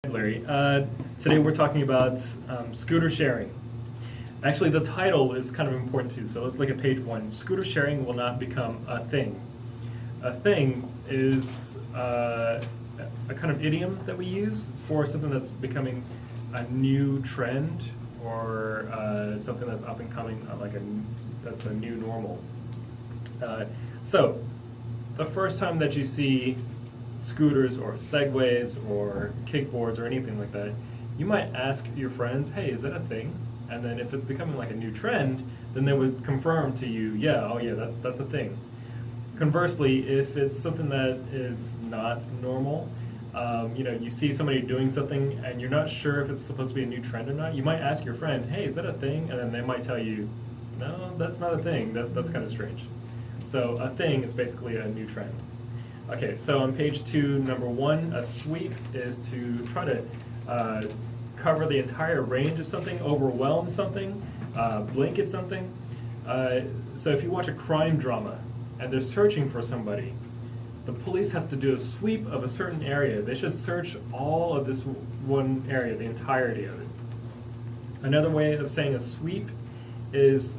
Larry. Today we're talking about scooter sharing. Actually, the title is kind of important too, so let's look at page 1. Scooter sharing will not become a thing. A thing is a kind of idiom that we use for something that's becoming a new trend or something that's up and coming, that's a new normal. So, the first time that you see scooters or segways or kickboards or anything like that, you might ask your friends, hey, is that a thing? And then if it's becoming like a new trend, then they would confirm to you, that's a thing. Conversely, if it's something that is not normal, you see somebody doing something and you're not sure if it's supposed to be a new trend or not, you might ask your friend, hey, is that a thing? And then they might tell you, no, that's not a thing. That's kind of strange. So a thing is basically a new trend. Okay, so on page 2, number 1, a sweep is to try to cover the entire range of something, overwhelm something, blanket something. So if you watch a crime drama and they're searching for somebody, the police have to do a sweep of a certain area. They should search all of this one area, the entirety of it. Another way of saying a sweep is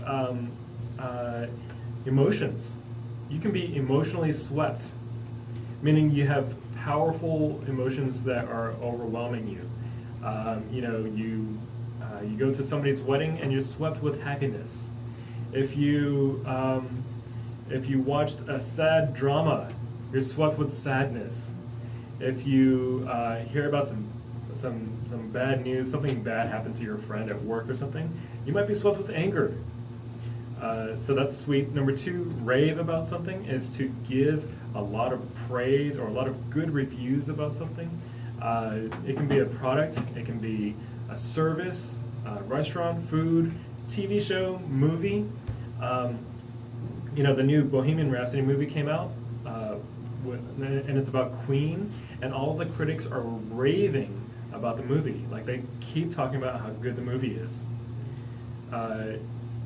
emotions. You can be emotionally swept, meaning you have powerful emotions that are overwhelming you. You go to somebody's wedding and you're swept with happiness. If you watched a sad drama, you're swept with sadness. If you hear about some bad news, something bad happened to your friend at work or something, you might be swept with anger. So that's sweep. Number 2, rave about something is to give a lot of praise or a lot of good reviews about something. It can be a product, it can be a service, restaurant, food, TV show, movie. The new Bohemian Rhapsody movie came out, and it's about Queen, and all the critics are raving about the movie. Like, they keep talking about how good the movie is.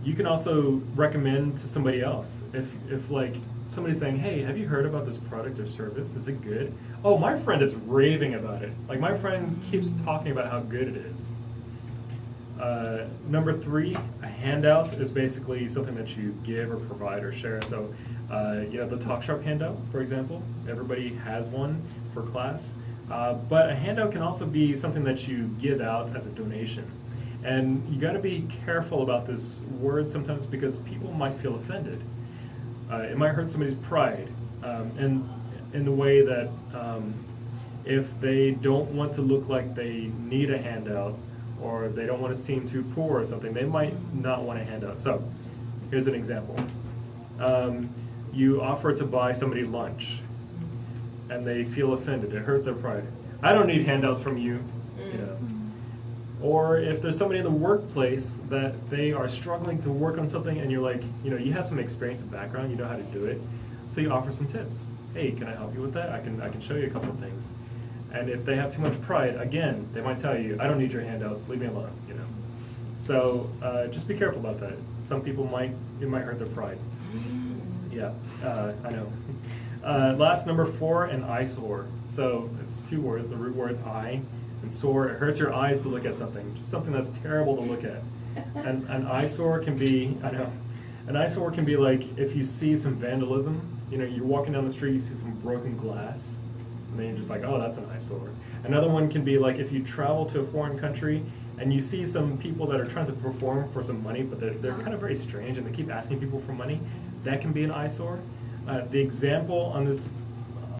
You can also recommend to somebody else. If like somebody's saying, hey, have you heard about this product or service? Is it good? Oh, my friend is raving about it. Like, my friend keeps talking about how good it is. Number 3, a handout is basically something that you give or provide or share. So, the Talk Sharp handout, for example, everybody has one for class. But a handout can also be something that you give out as a donation. And you got to be careful about this word sometimes because people might feel offended. It might hurt somebody's pride, and in the way that if they don't want to look like they need a handout or they don't want to seem too poor or something, they might not want a handout. So here's an example. You offer to buy somebody lunch and they feel offended. It hurts their pride. I don't need handouts from you. Or if there's somebody in the workplace that they are struggling to work on something and you're like, you have some experience and background, you know how to do it, so you offer some tips. Hey, can I help you with that? I can show you a couple of things. And if they have too much pride, again, they might tell you, I don't need your handouts, leave me alone, So just be careful about that. Some people it might hurt their pride. Yeah, I know. Last, number 4, an eyesore. So it's 2 words, the root word eye. And sore, it hurts your eyes to look at something, just something that's terrible to look at. And an eyesore can be, an eyesore can be like if you see some vandalism, you're walking down the street, you see some broken glass, and then you're just like, oh, that's an eyesore. Another one can be like if you travel to a foreign country and you see some people that are trying to perform for some money, but they're kind of very strange and they keep asking people for money, that can be an eyesore. The example on this